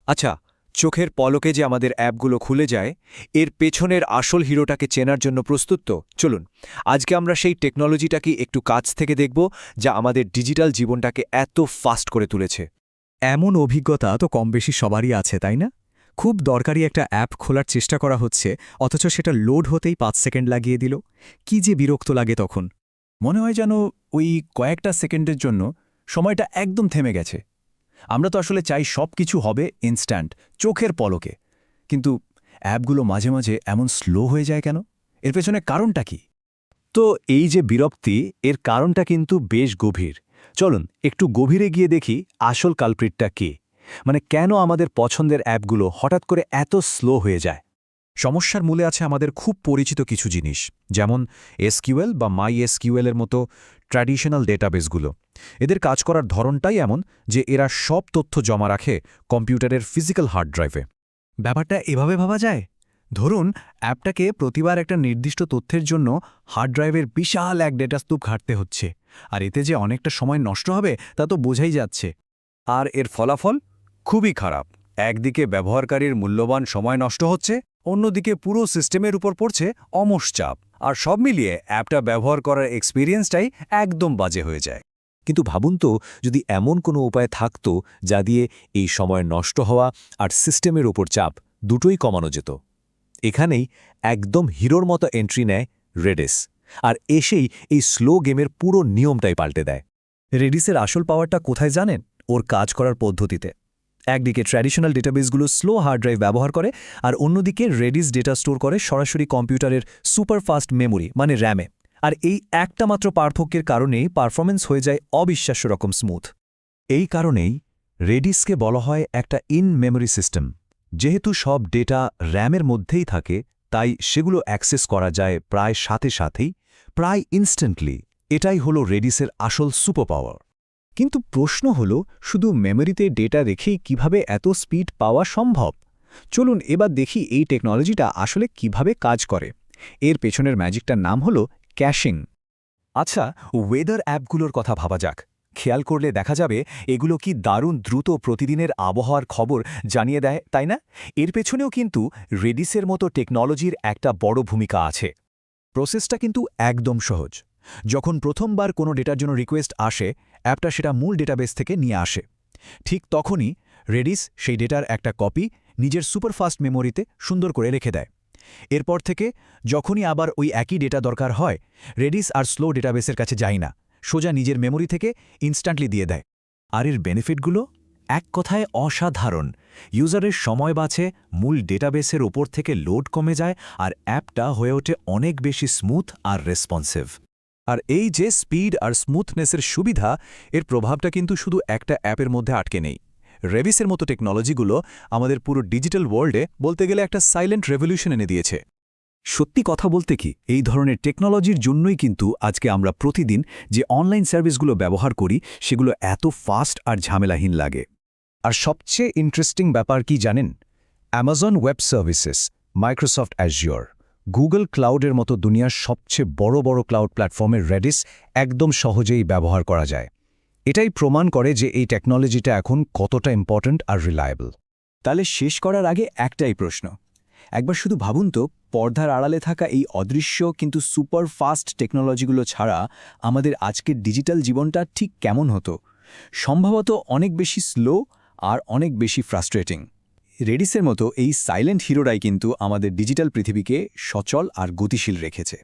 আচ্ছা, চোখের পলকে যে আমাদের অ্যাপগুলো খুলে যায়, এর পেছনের আসল হিরোটাকে চেনার জন্য প্রস্তুত তো? চলুন, আজকে আমরা সেই টেকনোলজিটাকে একটু কাছ থেকে দেখব যা আমাদের ডিজিটাল জীবনটাকে এত ফাস্ট করে তুলেছে। এমন অভিজ্ঞতা তো কম বেশি সবারই আছে, তাই না? খুব দরকারি একটা অ্যাপ খোলার চেষ্টা করা হচ্ছে, অথচ সেটা লোড হতেই ৫ সেকেন্ড লাগিয়ে দিল। কি যে বিরক্ত লাগে তখন। মনে হয় যেন ওই কয়েকটা সেকেন্ডের জন্য সময়টা একদম থেমে গেছে। আমরা তো আসলে চাই সব কিছু হবে ইনস্ট্যান্ট, চোখের পলকে। কিন্তু অ্যাপগুলো মাঝে মাঝে এমন স্লো হয়ে যায় কেন? এর পেছনে কারণটা কি? তো এই যে বিরক্তি, এর কারণটা কিন্তু বেশ গভীর। চলুন একটু গভীরে গিয়ে দেখি আসল কালপ্রিটটা কে। মানে কেন আমাদের পছন্দের অ্যাপগুলো হঠাৎ করে এত স্লো হয়ে যায়। সমস্যার মূলে আছে আমাদের খুব পরিচিত কিছু জিনিস, যেমন এসকিউএল বা মাই এসকিউএল এর মতো ট্র্যাডিশনাল ডেটাবেসগুলো। এদের কাজ করার ধরনটাই এমন যে এরা সব তথ্য জমা রাখে কম্পিউটারের ফিজিক্যাল হার্ড ড্রাইভে। ব্যাপারটা এভাবে ভাবা যায়, ধরুন অ্যাপটাকে প্রতিবার একটা নির্দিষ্ট তথ্যের জন্য হার্ড ড্রাইভের বিশাল এক ডেটাস্তূপ ঘাঁটতে হচ্ছে, আর এতে যে অনেকটা সময় নষ্ট হবে তা তো বোঝাই যাচ্ছে। আর এর ফলাফল খুবই খারাপ। একদিকে ব্যবহারকারীর মূল্যবান সময় নষ্ট হচ্ছে, অন্যদিকে পুরো সিস্টেমের উপর পড়ছে অমোষ চাপ। আর সব মিলিয়ে অ্যাপটা ব্যবহার করার এক্সপিরিয়েন্সটাই একদম বাজে হয়ে যায়। কিন্তু ভাবুন তো, যদি এমন কোনো উপায় থাকতো যা দিয়ে এই সময় নষ্ট হওয়া আর সিস্টেমের ওপর চাপ দুটোই কমানো যেত। এখানেই একদম হিরোর মতো এন্ট্রি নেয় রেডিস, আর এসেই এই স্লো গেমের পুরো নিয়মটাই পাল্টে দেয়। রেডিসের আসল পাওয়ারটা কোথায় জানেন? ওর কাজ করার পদ্ধতিতে। একদিকে ট্র্যাডিশনাল ডেটাবেসগুলো স্লো হার্ড ড্রাইভ ব্যবহার করে, আর অন্যদিকে রেডিস ডেটা স্টোর করে সরাসরি কম্পিউটারের সুপারফাস্ট মেমোরি মানে র্যামে। আর এই একটা মাত্র পার্থক্যের কারণেই পারফরমেন্স হয়ে যায় অবিশ্বাস্য রকম স্মুথ। এই কারণেই রেডিসকে বলা হয় একটা ইন মেমোরি সিস্টেম। যেহেতু সব ডেটা র্যামের মধ্যেই থাকে, তাই সেগুলো অ্যাক্সেস করা যায় প্রায় সাথে সাথেই, প্রায় ইনস্ট্যান্টলি। এটাই হলো রেডিসের আসল সুপারপাওয়ার। কিন্তু প্রশ্ন হল, শুধু মেমোরিতে ডেটা রেখেই কিভাবে এত স্পিড পাওয়া সম্ভব? চলুন এবার দেখি এই টেকনোলজিটা আসলে কিভাবে কাজ করে। এর পেছনের ম্যাজিকটার নাম হল ক্যাশিং। আচ্ছা, ওয়েদার অ্যাপগুলোর কথা ভাবা যাক। খেয়াল করলে দেখা যাবে এগুলো কি দারুণ দ্রুত প্রতিদিনের আবহাওয়ার খবর জানিয়ে দেয়, তাই না? এর পেছনেও কিন্তু রেডিসের মতো টেকনোলজির একটা বড় ভূমিকা আছে। প্রসেসটা কিন্তু একদম সহজ। যখন প্রথমবার কোনো ডেটার জন্য রিকোয়েস্ট আসে, অ্যাপটা সেটা মূল ডেটাবেস থেকে নিয়ে আসে। ঠিক তখনই রেডিস সেই ডেটার একটা কপি নিজের সুপারফাস্ট মেমোরিতে সুন্দর করে রেখে দেয়। এরপর থেকে যখনই আবার ওই একই ডেটা দরকার হয়, রেডিস আর স্লো ডেটাবেসের কাছে যায় না, সোজা নিজের মেমোরি থেকে ইনস্ট্যান্টলি দিয়ে দেয়। আর এর বেনিফিটগুলো এক কথায় অসাধারণ। ইউজারের সময় বাঁচে, মূল ডেটাবেসের ওপর থেকে লোড কমে যায়, আর অ্যাপটা হয়ে ওঠে অনেক বেশি স্মুথ আর রেসপন্সিভ। আর এই যে স্পিড আর স্মুথনেসের সুবিধা, এর প্রভাবটা কিন্তু শুধু একটা অ্যাপের মধ্যে আটকে নেই। রেডিসের মতো টেকনোলজিগুলো আমাদের পুরো ডিজিটাল ওয়ার্ল্ডে বলতে গেলে একটা সাইলেন্ট রেভলিউশন এনে দিয়েছে। সত্যি কথা বলতে কি, এই ধরনের টেকনোলজির জন্যই কিন্তু আজকে আমরা প্রতিদিন যে অনলাইন সার্ভিসগুলো ব্যবহার করি সেগুলো এত ফাস্ট আর ঝামেলাহীন লাগে। আর সবচেয়ে ইন্টারেস্টিং ব্যাপার কি জানেন? Amazon web services, Microsoft Azure, Google ক্লাউডের মতো দুনিয়ার সবচেয়ে বড় বড় ক্লাউড প্ল্যাটফর্মের রেডিস একদম সহজেই ব্যবহার করা যায়। এটাই প্রমাণ করে যে এই টেকনোলজিটা এখন কতটা ইম্পর্ট্যান্ট আর রিলায়েবল। তাহলে শেষ করার আগে একটাই প্রশ্ন, একবার শুধু ভাবুন তো, পর্দার আড়ালে থাকা এই অদৃশ্য কিন্তু সুপার ফাস্ট টেকনোলজিগুলো ছাড়া আমাদের আজকের ডিজিটাল জীবনটা ঠিক কেমন হতো? সম্ভবত অনেক বেশি স্লো আর অনেক বেশি ফ্রাস্ট্রেটিং। রেডিসের মতো এই সাইলেন্ট হিরোরাই কিন্তু আমাদের ডিজিটাল পৃথিবীকে সচল আর গতিশীল রেখেছে।